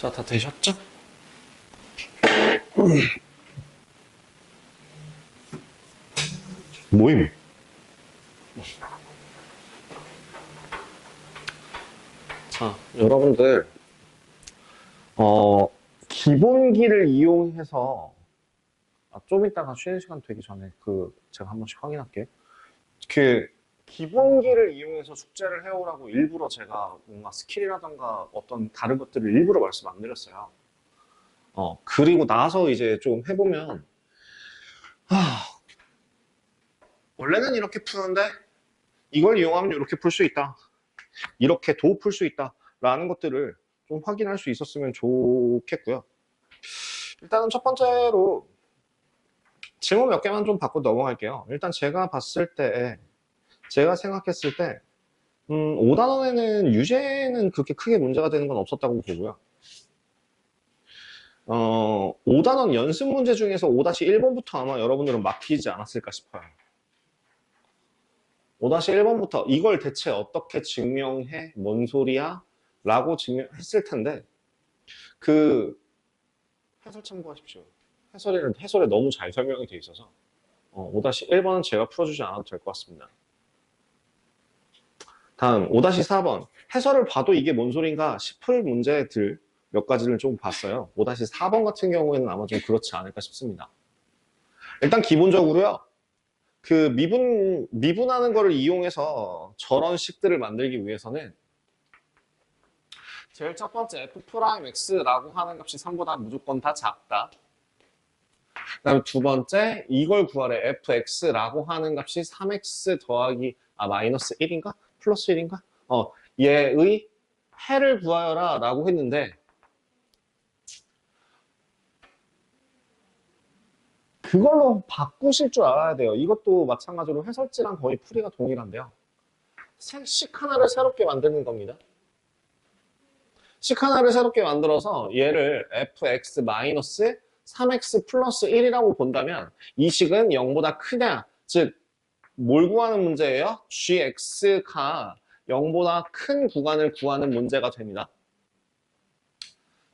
자, 다 되셨죠? 모임. 자, 여러분들, 기본기를 이용해서, 좀 이따가 쉬는 시간 되기 전에 제가 한 번씩 확인할게요. 기본기를 이용해서 숙제를 해오라고 일부러 제가 뭔가 스킬이라던가 어떤 다른 것들을 일부러 말씀 안 드렸어요. 그리고 나서 이제 좀 해보면, 원래는 이렇게 푸는데, 이걸 이용하면 이렇게 풀 수 있다. 이렇게 도 풀 수 있다. 라는 것들을 좀 확인할 수 있었으면 좋겠고요. 일단은 첫 번째로 질문 몇 개만 좀 받고 넘어갈게요. 일단 제가 봤을 때, 제가 생각했을 때, 5단원에는 유제는 그렇게 크게 문제가 되는 건 없었다고 보고요. 5단원 연습 문제 중에서 5-1번부터 아마 여러분들은 막히지 않았을까 싶어요. 5-1번부터 이걸 대체 어떻게 증명해? 뭔 소리야? 라고 증명했을 텐데, 해설 참고하십시오. 해설에 너무 잘 설명이 돼 있어서 5-1번은 제가 풀어주지 않아도 될 것 같습니다. 다음 5-4번 해설을 봐도 이게 뭔 소린가 싶을 문제들 몇 가지를 좀 봤어요. 5-4번 같은 경우에는 아마 좀 그렇지 않을까 싶습니다. 일단 기본적으로요. 미분하는 거를 이용해서 저런 식들을 만들기 위해서는 제일 첫 번째 f'x라고 하는 값이 3보다 무조건 다 작다. 그 다음에 두 번째, 이걸 구하래. fx라고 하는 값이 3x 더하기, 마이너스 1인가? 플러스 1인가? 얘의 해를 구하여라 라고 했는데, 그걸로 바꾸실 줄 알아야 돼요. 이것도 마찬가지로 해설지랑 거의 풀이가 동일한데요. 식 하나를 새롭게 만드는 겁니다. 식 하나를 새롭게 만들어서 얘를 fx 마이너스 3x 플러스 1이라고 본다면 이 식은 0보다 크냐, 즉 뭘 구하는 문제예요? gx가 0보다 큰 구간을 구하는 문제가 됩니다.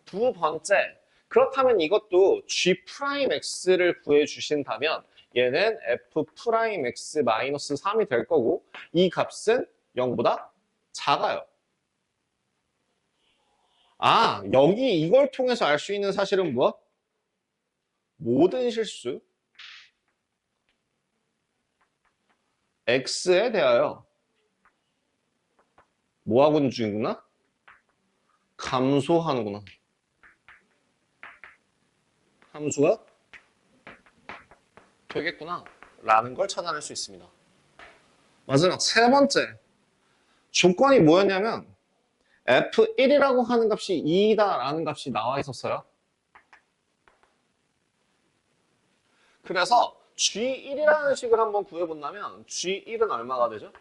두 번째, 그렇다면 이것도 g'x를 구해주신다면 얘는 f'x-3이 될 거고 이 값은 0보다 작아요. 여기 이걸 통해서 알 수 있는 사실은 무엇? 모든 실수 x에 대하여 뭐하고는 중이구나? 감소하는구나. 함수가 되겠구나 라는 걸 찾아낼 수 있습니다. 마지막 세 번째 조건이 뭐였냐면 f1이라고 하는 값이 2이다 라는 값이 나와 있었어요. 그래서 g1이라는 식을 한번 구해본다면 g1은 얼마가 되죠?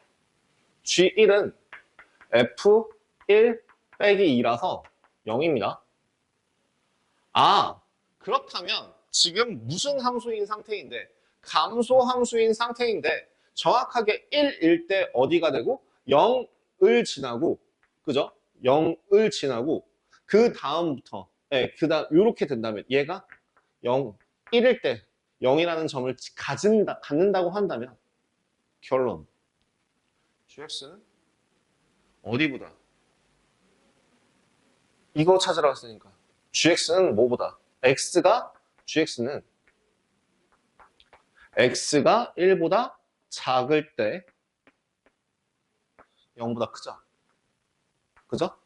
g1은 f1 빼기 2라서 0입니다. 그렇다면 지금 무슨 함수인 상태인데 감소 함수인 상태인데 정확하게 1일 때 어디가 되고 0을 지나고 그죠? 0을 지나고 그 다음부터 그 다음 이렇게 된다면 얘가 0, 1일 때 0이라는 점을 갖는다고 한다면 결론 gx는 어디보다 이거 찾으러 왔으니까 gx는 뭐보다 gx는 x가 1보다 작을 때 0보다 크죠. 그죠?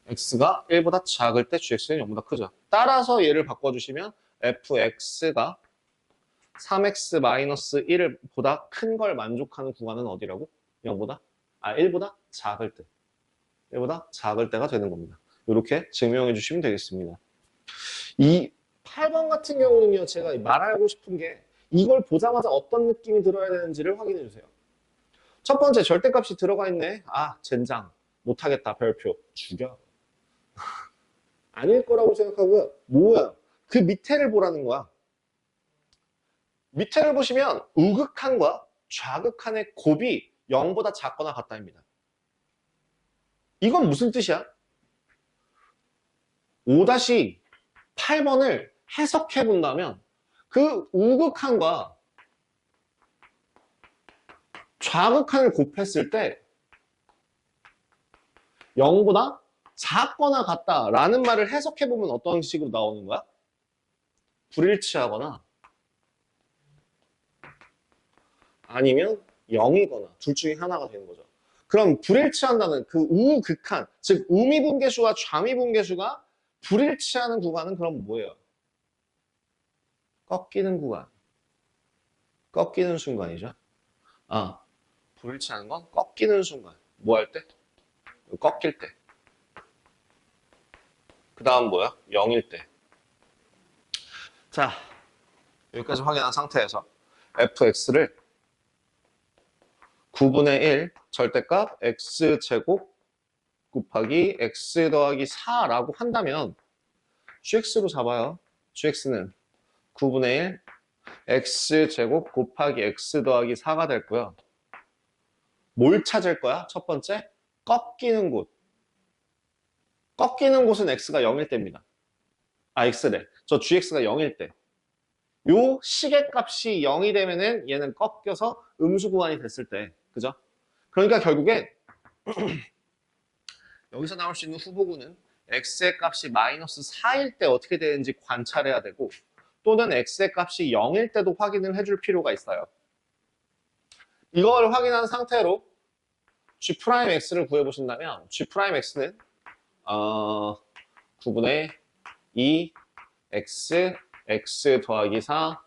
x가 1보다 작을 때 gx는 0보다 크죠. 따라서 얘를 바꿔주시면 fx가 3x-1을 보다 큰 걸 만족하는 구간은 어디라고? 0보다? 1보다 작을 때. 1보다 작을 때가 되는 겁니다. 이렇게 증명해 주시면 되겠습니다. 이 8번 같은 경우는요, 제가 말하고 싶은 게 이걸 보자마자 어떤 느낌이 들어야 되는지를 확인해 주세요. 첫 번째, 절대값이 들어가 있네. 젠장. 못하겠다. 별표. 죽여. 아닐 거라고 생각하고요. 뭐야? 그 밑에를 보라는 거야. 밑에를 보시면 우극한과 좌극한의 곱이 0보다 작거나 같다입니다. 이건 무슨 뜻이야? 5-8번을 해석해 본다면 그 우극한과 좌극한을 곱했을 때 0보다 작거나 같다라는 말을 해석해 보면 어떤 식으로 나오는 거야? 불일치하거나 아니면 0이거나 둘 중에 하나가 되는 거죠. 그럼 불일치한다는 그 우극한, 즉 우미분계수와 좌미분계수가 불일치하는 구간은 그럼 뭐예요? 꺾이는 구간. 꺾이는 순간이죠. 아, 불일치하는 건 꺾이는 순간. 뭐 할 때? 꺾일 때. 그 다음 뭐야? 0일 때. 자, 여기까지 확인한 상태에서 fx를 9분의 1 절대값 x제곱 곱하기 x 더하기 4라고 한다면 gx로 잡아요. gx는 9분의 1 x제곱 곱하기 x 더하기 4가 될 거야. 뭘 찾을 거야? 첫 번째, 꺾이는 곳. 꺾이는 곳은 x가 0일 때입니다. 아, x래. 저 gx가 0일 때. 요 시계값이 0이 되면은 얘는 꺾여서 음수 구간이 됐을 때. 그죠? 그러니까 결국에 여기서 나올 수 있는 후보군은 x의 값이 마이너스 4일 때 어떻게 되는지 관찰해야 되고 또는 x의 값이 0일 때도 확인을 해줄 필요가 있어요. 이걸 확인한 상태로 g'x를 구해보신다면 g'x는 9분의 2 x 더하기 4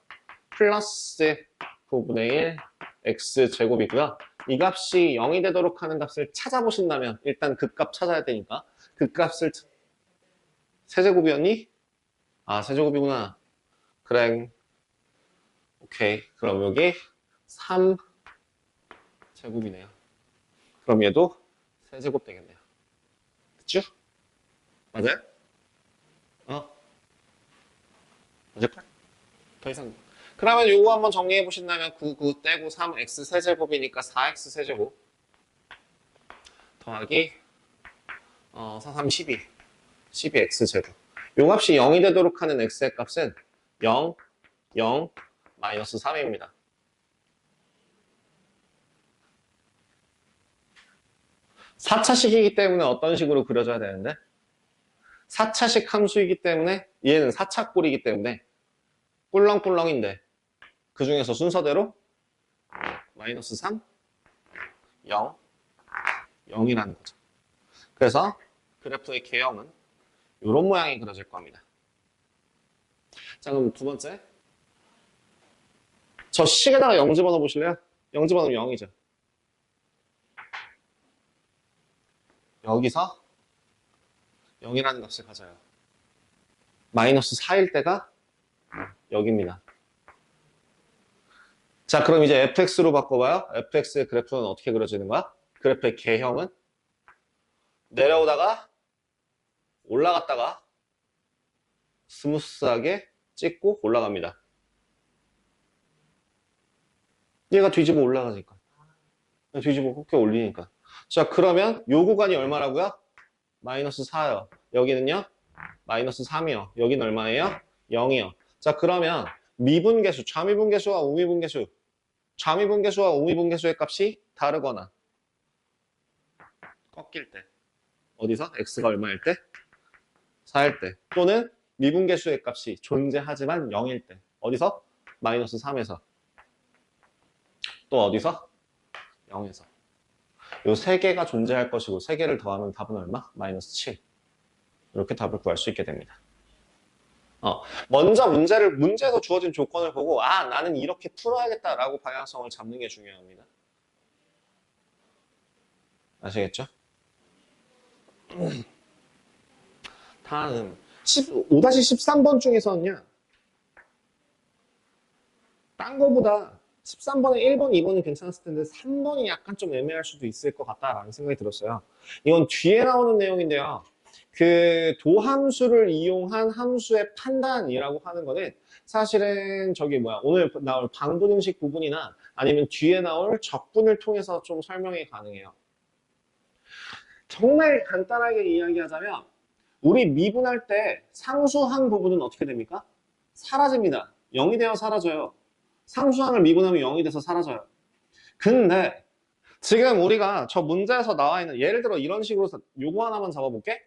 플러스 9분의 1 x제곱이고요. 이 값이 0이 되도록 하는 값을 찾아보신다면 일단 그 값 찾아야 되니까 그 값을 세제곱이었니? 아, 세제곱이구나. 그래. 오케이. 그럼 여기 3제곱이네요. 그럼 얘도 세제곱 되겠네요. 그쵸? 맞아요? 맞을까? 더 이상. 그러면 요거 한번 정리해 보신다면 9 떼고 3x 세제곱이니까 4x 세제곱 더하기 4, 3, 12 12x 제곱. 요 값이 0이 되도록 하는 x의 값은 0, 0, 마이너스 3입니다. (4차식이기) 때문에 어떤 식으로 그려져야 되는데 4차식 함수이기 때문에 얘는 4차꼴이기 때문에 꿀렁꿀렁인데 그 중에서 순서대로 마이너스 3, 0, 0이라는 거죠. 그래서 그래프의 개형은 이런 모양이 그려질 겁니다. 자, 그럼 두 번째. 저 식에다가 0 집어넣어 보실래요? 0 집어넣으면 0이죠. 여기서 0이라는 값을 가져요. 마이너스 4일 때가 여기입니다. 자, 그럼 이제 fx로 바꿔봐요. fx의 그래프는 어떻게 그려지는 거야? 그래프의 개형은 내려오다가 올라갔다가 스무스하게 찍고 올라갑니다. 얘가 뒤집어 올라가니까. 뒤집어 곱게 올리니까. 자, 그러면 요 구간이 얼마라고요? 마이너스 4요. 여기는요? 마이너스 3이요. 여기는 얼마예요? 0이요. 자, 그러면 미분계수, 좌미분계수와 우미분계수, 좌미분계수와 우미분계수의 값이 다르거나 꺾일 때. 어디서? x가 얼마일 때? 4일 때. 또는 미분계수의 값이 존재하지만 0일 때. 어디서? 마이너스 3에서. 또 어디서? 0에서. 요 세 개가 존재할 것이고 세 개를 더하면 답은 얼마? 마이너스 7. 이렇게 답을 구할 수 있게 됩니다. 먼저 문제에서 주어진 조건을 보고 나는 이렇게 풀어야겠다라고 방향성을 잡는 게 중요합니다. 아시겠죠? 다음 5-13번 중에서는요. 딴 거보다 13번에 1번, 2번은 괜찮았을 텐데 3번이 약간 좀 애매할 수도 있을 것 같다라는 생각이 들었어요. 이건 뒤에 나오는 내용인데요. 그 도함수를 이용한 함수의 판단이라고 하는 거는 사실은 오늘 나올 방분음식 부분이나 아니면 뒤에 나올 적분을 통해서 좀 설명이 가능해요. 정말 간단하게 이야기하자면 우리 미분할 때 상수항 부분은 어떻게 됩니까? 사라집니다. 0이 되어 사라져요. 상수항을 미분하면 0이 돼서 사라져요. 근데 지금 우리가 저 문제에서 나와 있는 예를 들어 이런 식으로 요거 하나만 잡아볼게.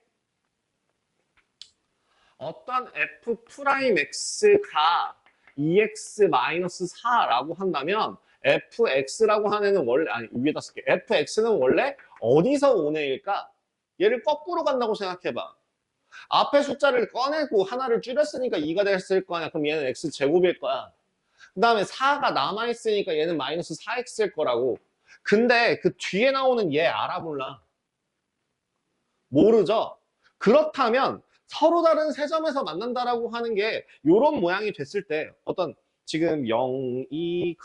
어떤 f'x가 2x-4라고 한다면 fx라고 하는 애는 원래 아니 위에다 쓸게. fx는 원래 어디서 온 애일까? 얘를 거꾸로 간다고 생각해봐. 앞에 숫자를 꺼내고 하나를 줄였으니까 2가 됐을 거야. 그럼 얘는 x제곱일 거야. 그 다음에 4가 남아있으니까 얘는 마이너스 4x일 거라고. 근데 그 뒤에 나오는 얘 알아볼라. 모르죠? 그렇다면 서로 다른 세 점에서 만난다라고 하는 게 이런 모양이 됐을 때 어떤 지금 0, 2,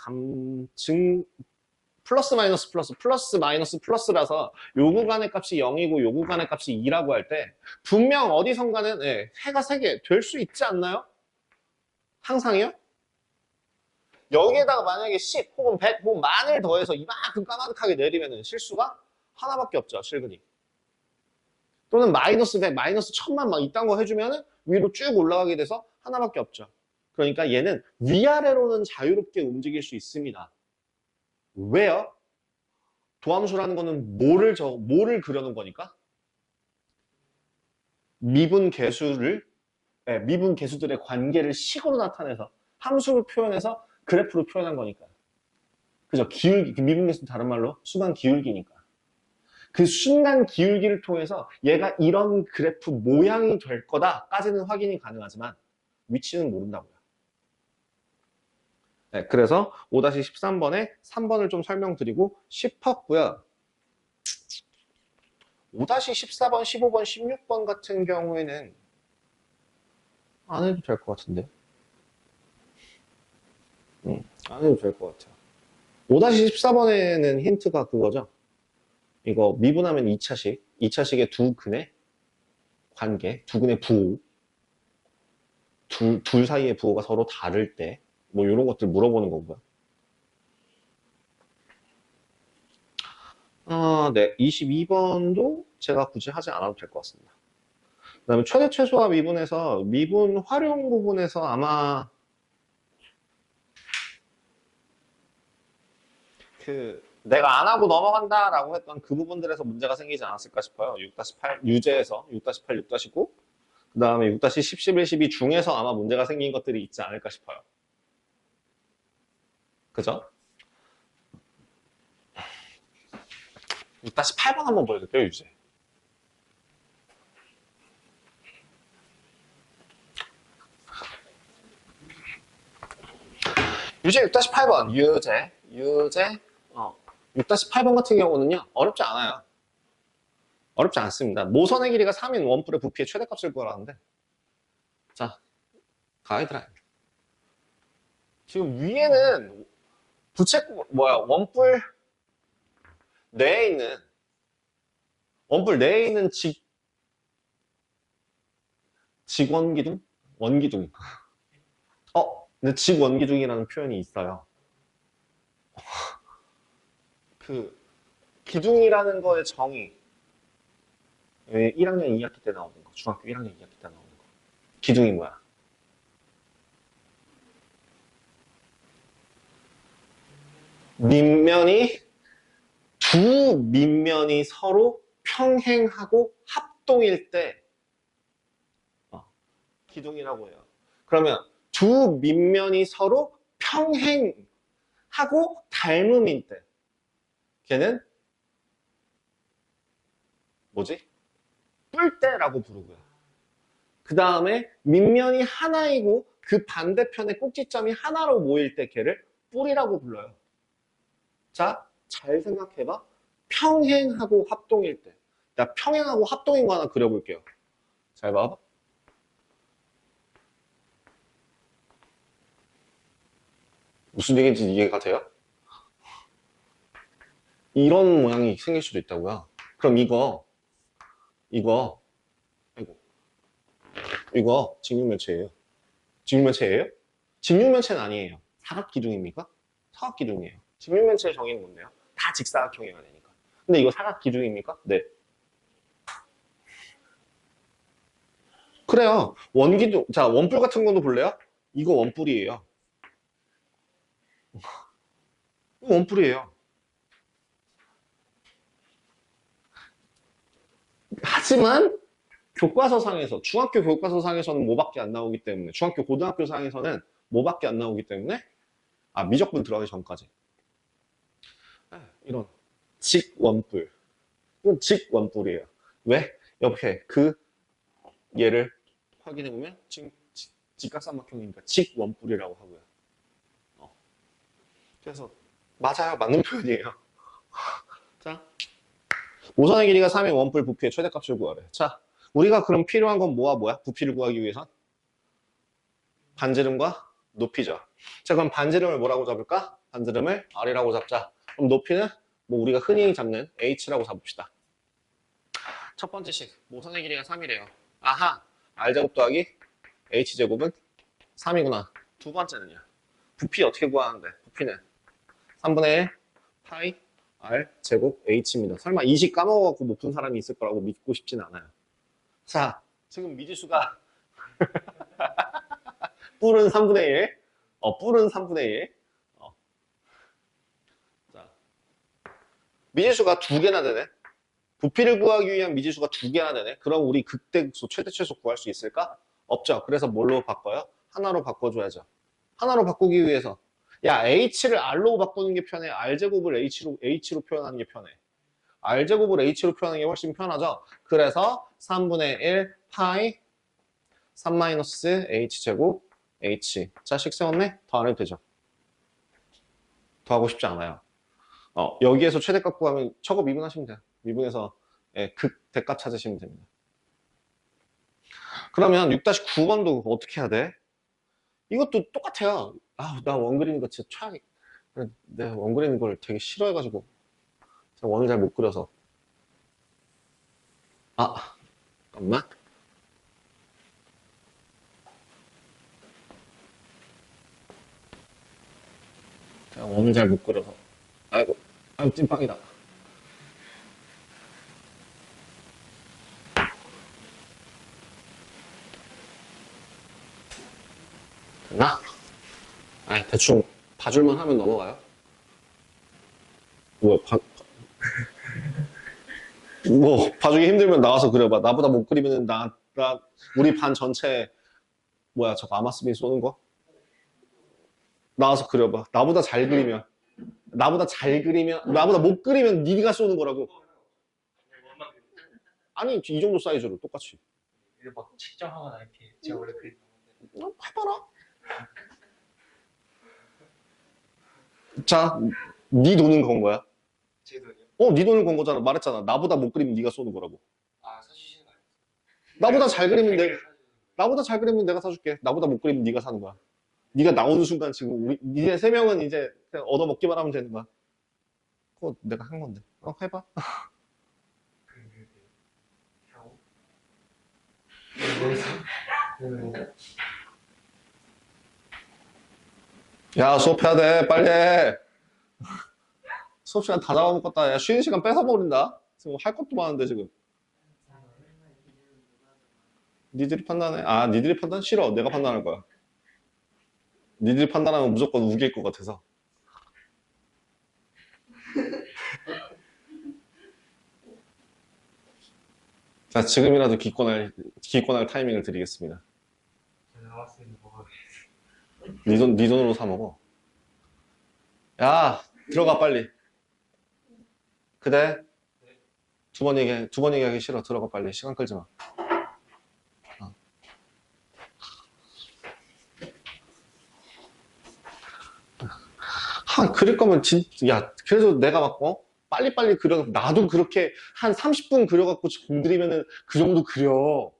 증 플러스 마이너스 플러스 플러스 마이너스 플러스라서 요 구간의 값이 0이고 요 구간의 값이 2라고 할 때 분명 어디선가는 해가 3개 될 수 있지 않나요? 항상이요? 여기에다가 만약에 10 혹은 100 혹은 만을 더해서 이만큼 까마득하게 내리면 실수가 하나밖에 없죠. 실근이. 또는 마이너스 100, 마이너스 1000만 막 이딴 거 해주면 위로 쭉 올라가게 돼서 하나밖에 없죠. 그러니까 얘는 위아래로는 자유롭게 움직일 수 있습니다. 왜요? 도함수라는 거는 뭐를 그려놓은 거니까? 미분 계수들의 관계를 식으로 나타내서 함수로 표현해서 그래프로 표현한 거니까. 그죠? 기울기, 미분 계수는 다른 말로 순간 기울기니까. 그 순간 기울기를 통해서 얘가 이런 그래프 모양이 될 거다까지는 확인이 가능하지만 위치는 모른다고요. 네, 그래서 5-13번에 3번을 좀 설명드리고 싶었고요. 5-14번, 15번, 16번 같은 경우에는 안 해도 될 것 같은데. 안 해도 될 것 같아요. 5-14번에는 힌트가 그거죠. 이거 미분하면 2차식, 2차식의 두 근의 관계, 두 근의 부호, 둘 사이의 부호가 서로 다를 때, 뭐 이런 것들 물어보는 거고요. 네, 22번도 제가 굳이 하지 않아도 될 것 같습니다. 그 다음에 최대 최소화 미분에서 미분 활용 부분에서 아마 내가 안 하고 넘어간다라고 했던 그 부분들에서 문제가 생기지 않았을까 싶어요. 6-8 유제에서 6-8, 6-9 그 다음에 6-10, 11, 12 중에서 아마 문제가 생긴 것들이 있지 않을까 싶어요. 그죠? 6-8번 한번 보여줄게요, 유제. 유제 6-8번, 유제. 6-8번 같은 경우는요, 어렵지 않아요. 어렵지 않습니다. 모선의 길이가 3인 원뿔의 부피의 최대값을 구하라는데. 자, 가이드라인. 지금 위에는 원뿔 내에 있는 직원기둥? 원기둥. 근데 직원기둥이라는 표현이 있어요. 그 기둥이라는 거의 정의 1학년 2학기 때 나오는 거, 중학교 1학년 2학기 때 나오는 거. 기둥이 뭐야? 두 밑면이 서로 평행하고 합동일 때 기둥이라고 해요. 그러면 두 밑면이 서로 평행하고 닮음일 때 걔는 뭐지? 뿔대라고 부르고요. 그 다음에 밑면이 하나이고 그 반대편의 꼭지점이 하나로 모일 때 걔를 뿔이라고 불러요. 자, 잘 생각해봐. 평행하고 합동일 때. 나 평행하고 합동인 거 하나 그려볼게요. 잘 봐봐. 무슨 얘기인지 이해가 돼요? 이런 모양이 생길 수도 있다고요. 그럼 이거 직육면체예요. 직육면체예요? 직육면체는 아니에요. 사각기둥입니까? 사각기둥이에요. 직육면체의 정의는 뭔데요? 다 직사각형이어야 되니까. 근데 이거 사각기둥입니까? 네. 그래요. 원기둥. 자, 원뿔 같은 것도 볼래요? 이거 원뿔이에요. 이거 원뿔이에요. 하지만 교과서상에서, 중학교 교과서상에서는 뭐밖에 안 나오기 때문에, 중학교 고등학교 상에서는 뭐밖에 안 나오기 때문에, 미적분 들어가기 전까지. 이런 직원뿔. 이건 직원뿔이에요. 왜? 옆에 그 얘를 확인해보면 지금 직각삼각형이니까 직원뿔이라고 하고요. 그래서 맞아요. 맞는 표현이에요. 자, 모선의 길이가 3의 원뿔 부피의 최대값을 구하래. 자, 우리가 그럼 필요한 건 뭐야? 부피를 구하기 위해선? 반지름과 높이죠. 자, 그럼 반지름을 뭐라고 잡을까? 반지름을 R이라고 잡자. 그럼 높이는 뭐 우리가 흔히 잡는 H라고 잡읍시다. 첫 번째 식, 모선의 길이가 3이래요. 아하, R제곱 더하기 H제곱은 3이구나. 두 번째는요. 부피 어떻게 구하는데? 부피는 3분의 1 파이 R 제곱 H입니다. 설마 이 식 까먹어갖고 못 푼 사람이 있을 거라고 믿고 싶진 않아요. 자, 지금 미지수가 뿔은 3분의 1, 뿔은 3분의 1. 자, 미지수가 두 개나 되네. 부피를 구하기 위한 미지수가 두 개나 되네. 그럼 우리 극대극소, 최대최소 구할 수 있을까? 없죠. 그래서 뭘로 바꿔요? 하나로 바꿔줘야죠. 하나로 바꾸기 위해서 야, H를 R로 바꾸는 게 편해? R제곱을 H로 표현하는 게 편해? R제곱을 H로 표현하는 게 훨씬 편하죠? 그래서 3분의 1 파이 3-H제곱 H. 자, 식 세웠네? 더 안 해도 되죠? 더 하고 싶지 않아요. 여기에서 최대값 구하면 저거 미분하시면 돼요. 미분해서 극대값 찾으시면 됩니다. 그러면 6-9번도 어떻게 해야 돼? 이것도 똑같아요. 나 원 그리는 거 진짜 최악이. 내가 원 그리는 걸 되게 싫어해가지고 제가 원을 잘 못 그려서. 잠깐만. 제가 원을 잘 못 그려서. 아이고, 찐빵이다. 됐나? 대충 봐줄만 하면 넘어가요. 봐주기 힘들면 나와서 그려봐. 나보다 못 그리면 우리 반 전체, 저거 아마스빈 쏘는 거? 나와서 그려봐. 나보다 못 그리면 네가 쏘는 거라고. 아니, 이 정도 사이즈로 똑같이. 이거 막 측정하거나 이렇게 제가 원래 그랬던 건데. 해봐라. 자, 네 돈은 건 거야. 제 돈이요? 네 돈을 건 거잖아. 말했잖아. 나보다 못 그리면 네가 쏘는 거라고. 사주시는 거 아니에요? 나보다 잘 그리면 내가 사줄게. 나보다 못 그리면 네가 사는 거야. 네가 나오는 순간 지금 니네 세 명은 이제 그냥 얻어먹기만 하면 되는 거야. 그거 내가 한 건데. 해봐. 야, 수업해야 돼. 빨리 해. 수업 시간 다 잡아먹었다. 야, 쉬는 시간 뺏어버린다. 지금 할 것도 많은데, 지금. 니들이 판단해. 니들이 판단 싫어. 내가 판단할 거야. 니들이 판단하면 무조건 우길 것 같아서. 자, 지금이라도 기권할 타이밍을 드리겠습니다. 네 돈으로 사 먹어. 야, 들어가 빨리. 그래? 두 번 얘기하기 싫어. 들어가 빨리. 시간 끌지 마. 그릴 거면 그래도 내가 막 빨리빨리 그려. 나도 그렇게 한 30분 그려갖고 공들이면은 그 정도 그려.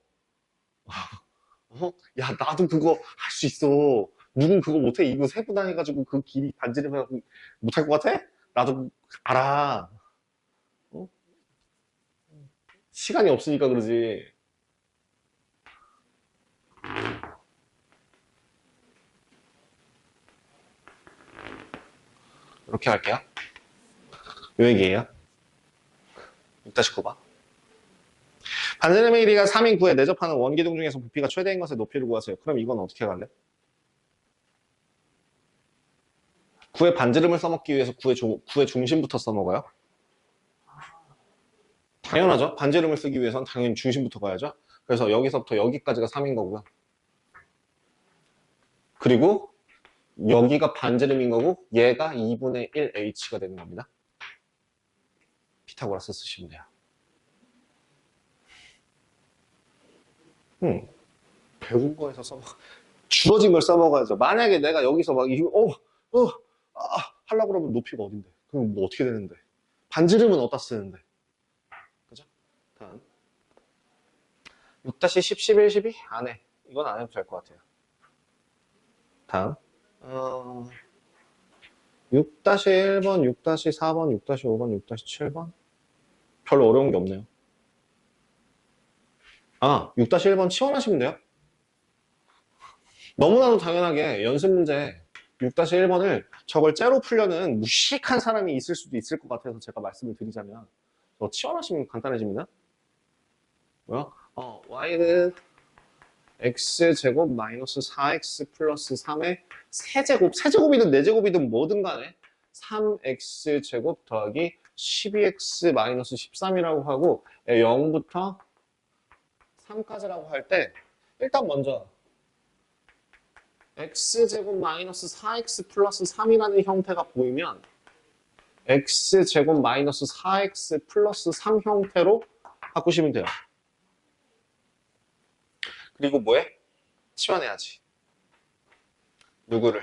야, 나도 그거 할 수 있어. 누군 그거 못해. 이거 세고 다녀가지고 그 길이 반지르면 못할 것 같아? 나도 알아. 시간이 없으니까 그러지. 이렇게 할게요. 요 얘기예요. 6-9번. 반지름의 길이가 3인 구에 내접하는 원기둥 중에서 부피가 최대인 것의 높이를 구하세요. 그럼 이건 어떻게 갈래? 구의 반지름을 써먹기 위해서 구의 중심부터 써먹어요? 당연하죠. 반지름을 쓰기 위해서는 당연히 중심부터 가야죠. 그래서 여기서부터 여기까지가 3인 거고요. 그리고 여기가 반지름인 거고 얘가 2분의 1h가 되는 겁니다. 피타고라스 쓰시면 돼요. 배운 거에서 주어진 걸 써먹어야죠. 만약에 내가 여기서 막 하려고 그러면 높이가 어딘데? 그럼 뭐 어떻게 되는데? 반지름은 어디다 쓰는데? 그죠? 다음 6-10, 11, 12? 안 해. 이건 안 해도 될 것 같아요. 다음 6-1번, 6-4번, 6-5번, 6-7번 별로 어려운 게 없네요. 6-1번 치원하시면 돼요. 너무나도 당연하게 연습 문제 6-1번을 저걸 째로 풀려는 무식한 사람이 있을 수도 있을 것 같아서 제가 말씀을 드리자면 치원하시면 간단해집니다. 뭐야? y는 x제곱 마이너스 4x 플러스 3의 세제곱, 세제곱이든 네제곱이든 뭐든 간에 3x제곱 더하기 12x 마이너스 13이라고 하고 0부터 3까지라고 할 때 일단 먼저 x제곱 마이너스 4x 플러스 3이라는 형태가 보이면 x제곱 마이너스 4x 플러스 3 형태로 바꾸시면 돼요. 그리고 뭐해? 치환해야지. 누구를?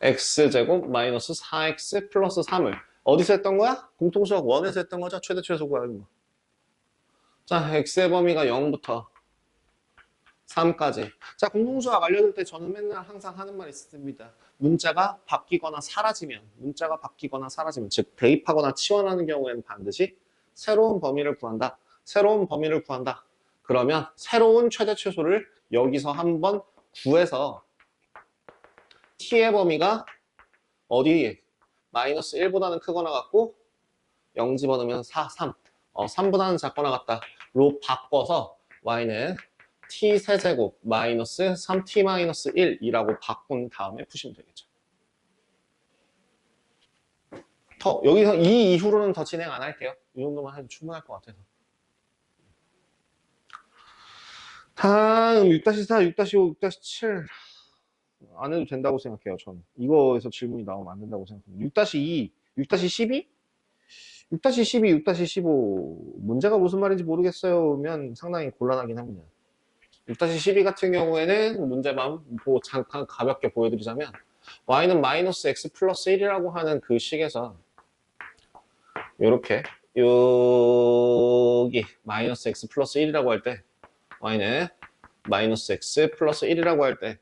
x제곱 마이너스 4x 플러스 3을 어디서 했던 거야? 공통수학 1에서 했던 거죠? 최대 최소 구하는 거. 자, x의 범위가 0부터 3까지. 자, 공통수학 알려줄 때 저는 맨날 항상 하는 말이 있습니다. 문자가 바뀌거나 사라지면, 즉 대입하거나 치환하는 경우에는 반드시 새로운 범위를 구한다. 새로운 범위를 구한다. 그러면 새로운 최대 최소를 여기서 한번 구해서 t의 범위가 어디 마이너스 1보다는 크거나 같고 0 집어넣으면 4, 3 3보다는 작거나 같다로 바꿔서 y는 t 세제곱 마이너스 3t 마이너스 1이라고 바꾼 다음에 푸시면 되겠죠. 여기서 이 이후로는 더 진행 안 할게요. 이 정도만 해도 충분할 것 같아서. 다음 6-4, 6-5, 6-7 안 해도 된다고 생각해요. 저는 이거에서 질문이 나오면 안 된다고 생각합니다. 6-2, 6-12? 6-12, 6-15 문제가 무슨 말인지 모르겠어요면 상당히 곤란하긴 합니다. 6-12 같은 경우에는 문제만 잠깐 가볍게 보여드리자면 y는 마이너스 x 플러스 1이라고 하는 그 식에서 이렇게 여기 마이너스 x 플러스 1이라고 할 때 y는 마이너스 x 플러스 1이라고 할 때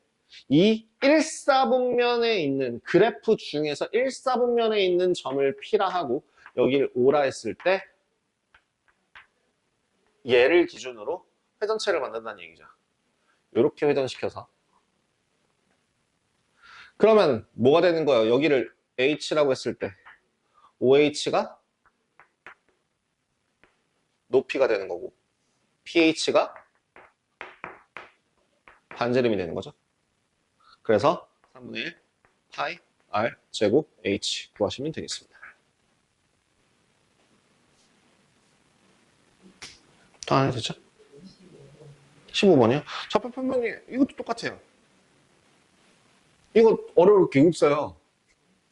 이 1사분면에 있는 그래프 중에서 1사분면에 있는 점을 P라 하고 여기를 O라 했을 때 얘를 기준으로 회전체를 만든다는 얘기죠. 이렇게 회전시켜서 그러면 뭐가 되는 거예요? 여기를 H라고 했을 때 OH가 높이가 되는 거고 PH가 반지름이 되는 거죠. 그래서 3분의 1 파이 R 제곱 H 구하시면 되겠습니다. 더 안 해도 되죠? 15번이요? 좌표 평면이 이것도 똑같아요. 이거 어려울게 없어요.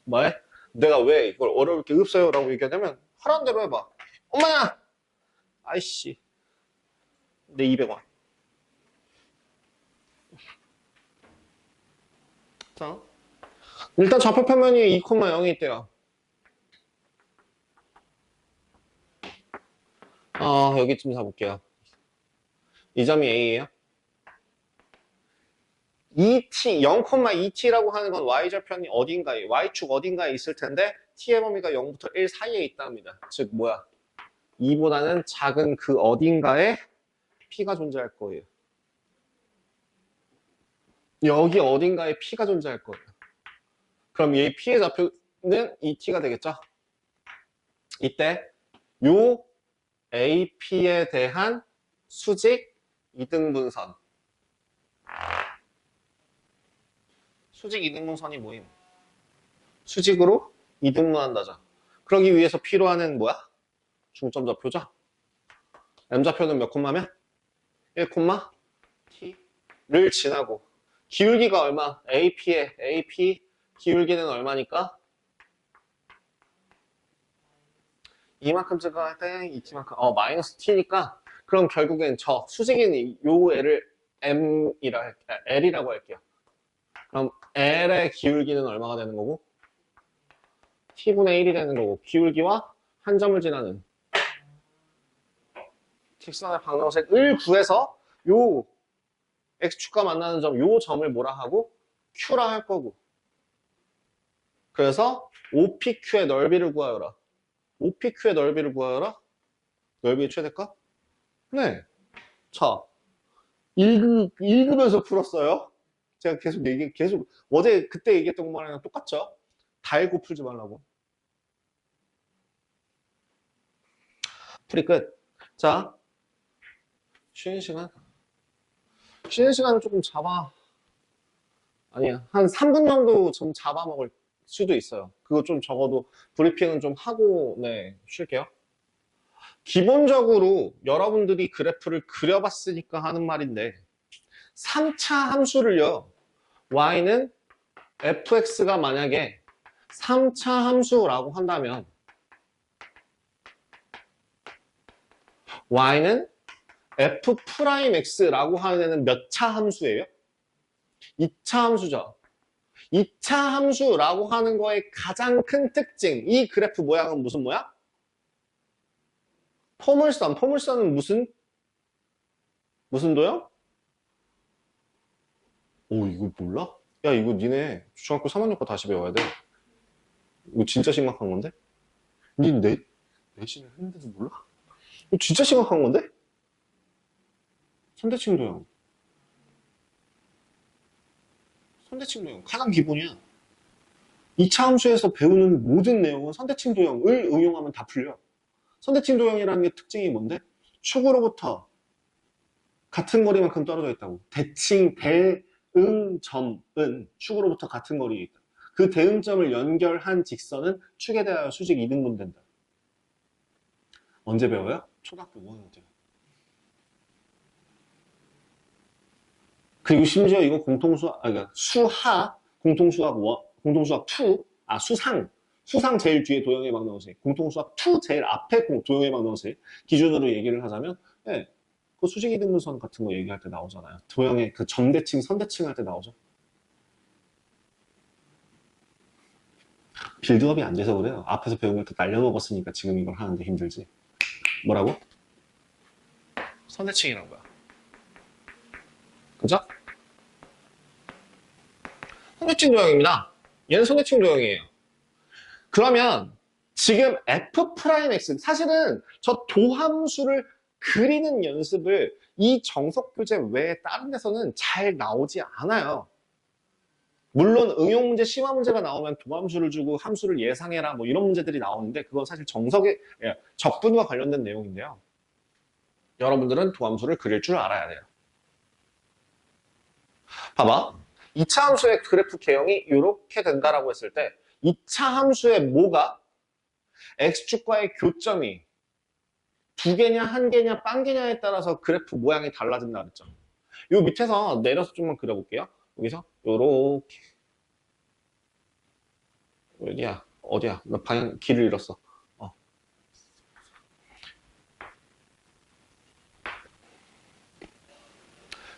말? 내가 왜 이걸 어려울게 없어요 라고 얘기하냐면 하라는 대로 해봐. 엄마야! 아이씨 내 200원. 자, 일단 좌표 평면이 2,0이 있대요. 여기쯤 잡을게요. 이 점이 A예요. 2t, 0,2t라고 하는 건 y절편이 어딘가에, y축 어딘가에 있을 텐데 t의 범위가 0부터 1 사이에 있답니다. 즉 뭐야? 2보다는 작은 그 어딘가에 p가 존재할 거예요. 여기 어딘가에 p가 존재할 거예요. 그럼 이 p의 좌표는 2t가 되겠죠? 이때 요 AP에 대한 수직 이등분선. 수직 이등분선이 뭐임? 수직으로 이등분한다죠. 그러기 위해서 필요한 뭐야? 중점 좌표죠. M좌표는 몇 콤마면? 1 콤마 T를 지나고 기울기가 얼마? AP에 AP 기울기는 얼마니까? 이만큼 증가할 때 이만큼 마이너스 T니까 그럼 결국엔 저 수직인 요 애를 L이라고 할게요. 그럼 L의 기울기는 얼마가 되는 거고? T분의 1이 되는 거고 기울기와 한 점을 지나는 직선의 방정식을 구해서 요 X축과 만나는 점, 요 점을 뭐라 하고? Q라 할 거고. 그래서 OPQ의 넓이를 구하여라. OPQ의 넓이를 구하여라? 넓이의 최대값? 네. 자, 읽으면서 풀었어요. 제가 계속, 어제 그때 얘기했던 것만이랑 똑같죠? 다 읽고 풀지 말라고. 풀이 끝. 자, 쉬는 시간. 쉬는 시간을 조금 아니야. 한 3분 정도 좀 잡아먹을 수도 있어요. 그거 좀 적어도 브리핑은 좀 하고, 네, 쉴게요. 기본적으로 여러분들이 그래프를 그려봤으니까 하는 말인데, 3차 함수를요, y는 fx가 만약에 3차 함수라고 한다면, y는 f'x라고 하는 애는 몇 차 함수예요? 2차 함수죠. 2차 함수라고 하는 거의 가장 큰 특징. 이 그래프 모양은 무슨 모양? 포물선. 포물선은 무슨 도형? 오, 이거 몰라? 야, 이거 니네 중학교 3학년 거 다시 배워야 돼. 이거 진짜 심각한 건데? 내신을 했는데도 몰라? 이거 진짜 심각한 건데? 선대칭 도형. 선대칭 도형. 가장 기본이야. 2차 함수에서 배우는 모든 내용은 선대칭 도형을 응용하면 다 풀려. 선대칭 도형이라는 게 특징이 뭔데? 축으로부터 같은 거리만큼 떨어져 있다고. 대응점은 축으로부터 같은 거리에 있다. 그 대응점을 연결한 직선은 축에 대하여 수직 이등분 된다. 언제 배워요? 초등학교 5학년 때. 그리고 심지어 이거 그러니까 공통수학 2, 수상 제일 뒤에 도형의 방정식, 공통수학 2 제일 앞에 도형의 방정식 기준으로 얘기를 하자면, 네, 그 수직 이등분선 같은 거 얘기할 때 나오잖아요. 도형의 그 점대칭, 선대칭 할 때 나오죠. 빌드업이 안 돼서 그래요. 앞에서 배운 걸 또 날려먹었으니까 지금 이걸 하는데 힘들지. 뭐라고? 선대칭이란 거야. 그죠? 선대칭 도형입니다. 얘는 선대칭 도형이에요. 그러면 지금 F'X, 사실은 저 도함수를 그리는 연습을 이 정석교재 외에 다른 데서는 잘 나오지 않아요. 물론 응용 문제, 심화 문제가 나오면 도함수를 주고 함수를 예상해라 뭐 이런 문제들이 나오는데 그건 사실 정석의 적분과 관련된 내용인데요. 여러분들은 도함수를 그릴 줄 알아야 돼요. 봐봐. 2차 함수의 그래프 개형이 이렇게 된다라고 했을 때 2차 함수의 뭐가 X축과의 교점이 두 개냐 한 개냐 빵 개냐에 따라서 그래프 모양이 달라진다 그랬죠. 요 밑에서 내려서 좀만 그려볼게요. 여기서 요렇게 어디야 나 방향 길을 잃었어.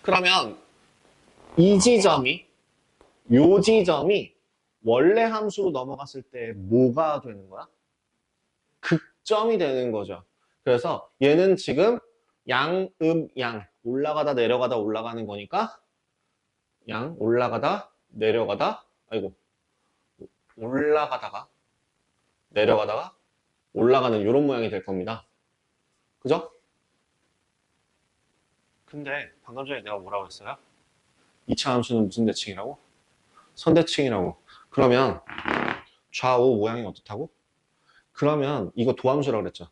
그러면 요 지점이 원래 함수로 넘어갔을 때 뭐가 되는 거야? 극점이 되는 거죠. 그래서 얘는 지금 양 올라가다 내려가다 올라가는 거니까 양 올라가다 내려가다 올라가다가 내려가다가 올라가는 이런 모양이 될 겁니다. 그죠? 근데 방금 전에 내가 뭐라고 했어요? 2차 함수는 무슨 대칭이라고? 선대칭이라고. 그러면 좌우 모양이 어떻다고? 그러면 이거 도함수라고 그랬죠.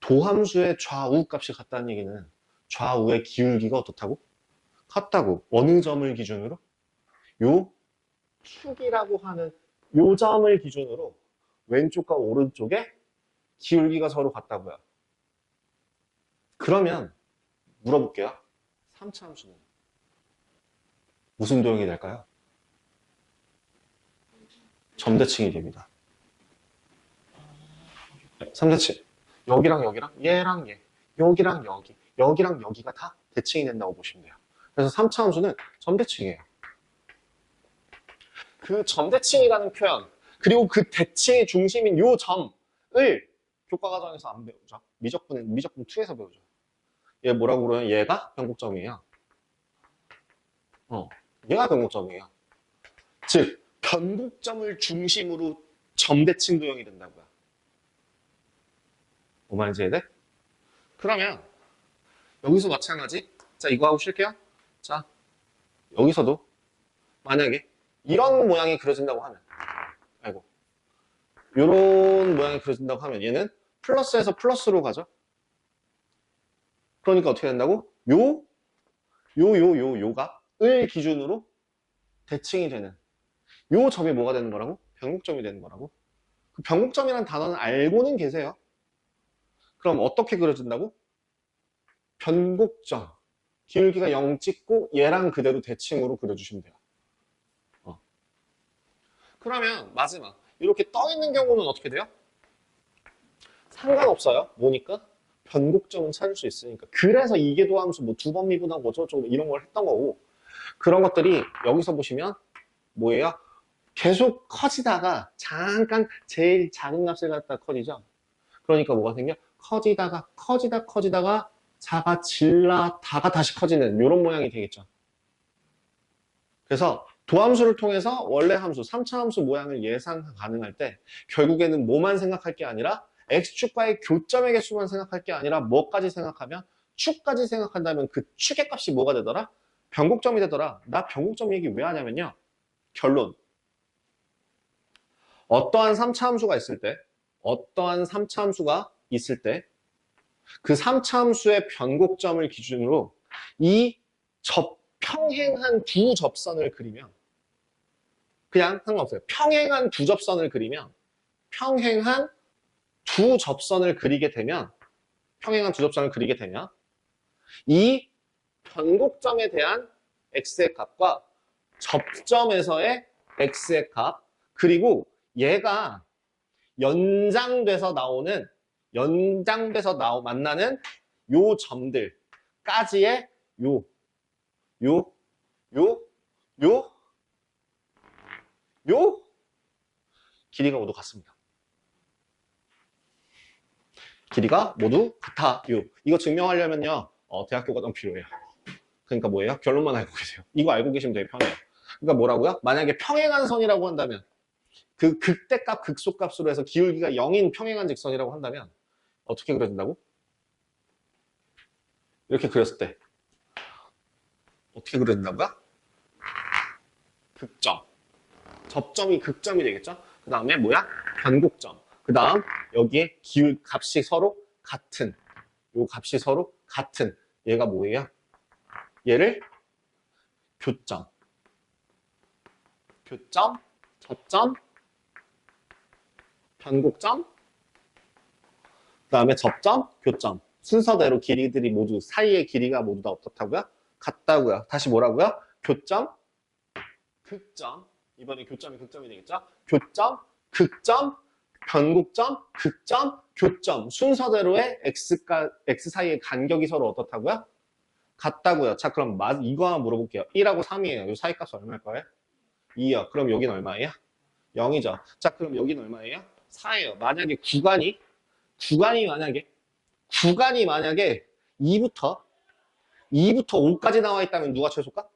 도함수의 좌우 값이 같다는 얘기는 좌우의 기울기가 어떻다고? 같다고. 어느 점을 기준으로? 요 축이라고 하는 요 점을 기준으로 왼쪽과 오른쪽에 기울기가 서로 같다고요. 그러면 물어볼게요. 3차 함수는 무슨 도형이 될까요? 점대칭이 됩니다. 3대칭. 여기랑 여기랑 얘랑 얘, 여기랑 여기, 여기랑 여기가 다 대칭이 된다고 보시면 돼요. 그래서 3차 함수는 점대칭이에요. 그 점대칭이라는 표현, 그리고 그 대칭의 중심인 요 점을 교과 과정에서 안 배우죠. 미적분 2에서 배우죠. 얘 뭐라고 그러냐? 얘가 변곡점이에요. 얘가 변곡점이에요. 즉, 변곡점을 중심으로 점대칭 도형이 된다고요. 뭐 말인지 이해돼? 그러면 여기서 마찬가지. 자, 이거 하고 쉴게요. 자, 여기서도 만약에 이런 모양이 그려진다고 하면, 아이고, 이런 모양이 그려진다고 하면 얘는 플러스에서 플러스로 가죠. 그러니까 어떻게 된다고? 요가 을 기준으로 대칭이 되는 요 점이 뭐가 되는 거라고? 변곡점이 되는 거라고. 그 변곡점이라는 단어는 알고는 계세요. 그럼 어떻게 그려진다고? 변곡점. 기울기가 0 찍고 얘랑 그대로 대칭으로 그려주시면 돼요. 그러면 마지막 이렇게 떠 있는 경우는 어떻게 돼요? 상관없어요. 뭐니까? 변곡점은 찾을 수 있으니까. 그래서 이계도함수 뭐 2번 미분하고 어쩌고저쩌고 이런 걸 했던 거고, 그런 것들이 여기서 보시면 뭐예요? 계속 커지다가 잠깐 제일 작은 값을 갖다 커지죠. 그러니까 뭐가 생겨? 커지다가 작아질라다가 다시 커지는 이런 모양이 되겠죠. 그래서 도함수를 통해서 원래 함수, 3차 함수 모양을 예상 가능할 때 결국에는 뭐만 생각할 게 아니라 x축과의 교점의 개수만 생각할 게 아니라 뭐까지 생각하면? 축까지 생각한다면 그 축의 값이 뭐가 되더라? 변곡점이 되더라. 나 변곡점 얘기 왜 하냐면요. 결론. 어떠한 3차 함수가 있을 때 그 3차 함수의 변곡점을 기준으로 이 평행한 두 접선을 그리면, 그냥 상관없어요. 평행한 두 접선을 그리게 되면 이 변곡점에 대한 x의 값과 접점에서의 x의 값, 그리고 얘가 연장돼서 만나는 요 점들까지의 요 길이가 모두 같습니다. 길이가 모두 같아요. 이거 증명하려면요, 대학교 과정 필요해요. 그러니까 뭐예요? 결론만 알고 계세요. 이거 알고 계시면 되게 편해요. 그러니까 뭐라고요? 만약에 평행한 선이라고 한다면, 그 극대값, 극소값으로 해서 기울기가 0인 평행한 직선이라고 한다면 어떻게 그려진다고? 이렇게 그렸을 때 어떻게 그려진다고요? 극점. 접점이 극점이 되겠죠? 그 다음에 뭐야? 변곡점. 그 다음 여기에 값이 서로 같은, 요 값이 서로 같은 얘가 뭐예요? 얘를 교점, 접점, 변곡점, 그 다음에 접점, 교점. 순서대로 길이들이 모두, 사이의 길이가 모두 다 어떻다고요? 같다고요. 다시 뭐라고요? 교점, 극점. 이번에 교점이 되겠죠? 교점, 극점, 변곡점, 극점, 교점. 순서대로의 x 사이의 간격이 서로 어떻다고요? 같다고요. 자, 그럼 이거 하나 물어볼게요. 1하고 3이에요. 이 사이값이 얼마일 거예요? 2요. 그럼 여긴 얼마예요? 0이죠. 자, 그럼 여긴 얼마예요? 4예요. 만약에 구간이 만약에 2부터 5까지 나와 있다면 누가 최소일까?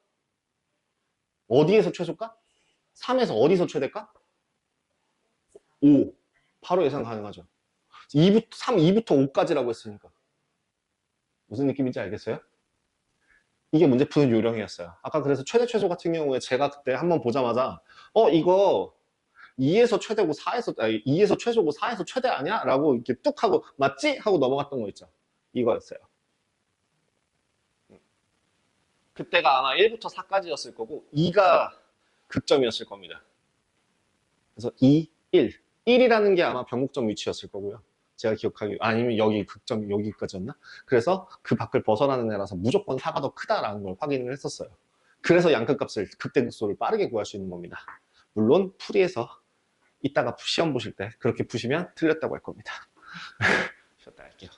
어디에서 최소일까? 3에서 어디서 최대일까? 5. 바로 예상 가능하죠. 2부터 5까지라고 했으니까. 무슨 느낌인지 알겠어요? 이게 문제 푸는 요령이었어요. 아까 그래서 최대 최소 같은 경우에 제가 그때 한번 보자마자 이거 2에서 최대고 2에서 최소고 4에서 최대 아니야? 라고 이렇게 뚝 하고 맞지? 하고 넘어갔던 거 있죠. 이거였어요. 그때가 아마 1부터 4까지였을 거고 2가 극점이었을 겁니다. 그래서 2, 1. 1이라는 게 아마 변곡점 위치였을 거고요. 제가 기억하기 아니면 여기 극점이 여기까지였나? 그래서 그 밖을 벗어나는 애라서 무조건 4가 더 크다라는 걸 확인을 했었어요. 그래서 양극값을 극대극소를 빠르게 구할 수 있는 겁니다. 물론 풀이에서 이따가 시험 보실 때 그렇게 푸시면 틀렸다고 할 겁니다. 쉬었다 할게요.